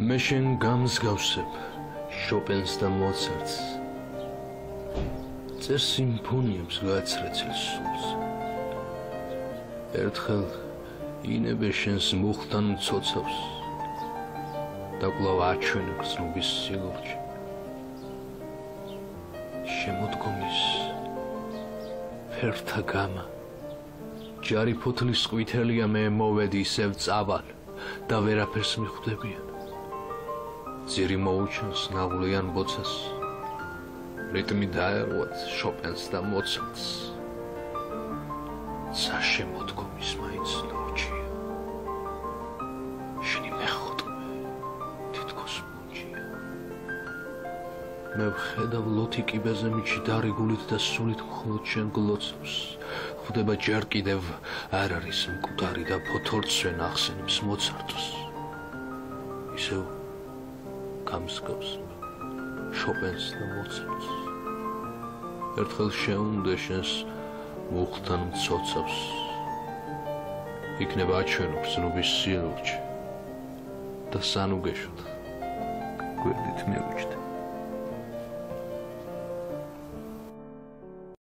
მე შენ გამსგავსებ შოპენს და მოცარტს წერ სიმფონიებს გაცრეცილ სულს ერთხელ ინებე შენს მუხთან მცოცავს და კვლავ აჩვენებ გრძნობის სილურჯი შემოდგომის ფერთა გამა ჯარი ფოთლის ყვითელია მე მოვედი ისევ წავალ და ვერაფერს მიხვდებიან ძირი მოუჩანს ნაღვლიან ბოცას რიტმი დაერღვათ შოპენს და მოცარტს საშემოდგომის მაინც ნოჩია შენი მეხუთმე თითქოს მუნჯია მე ვხედავ ლოთი კიბეზე მიჩიდარი გულით და სულით მხოლოდ შენ გლოცავს ხვდება ჯერ კიდევ არ არის მკვდარი და ფოთოლცვენ ახსენებს მოცარტს ისევ გამსგავს შოპენს და მოცარტს ერთხელ შეუნდე შენს მუხთან მცოცავს იქნება აჩვენო გრძნობის სილურჯი და სანუგეშოთ გვერდით მევიჯდე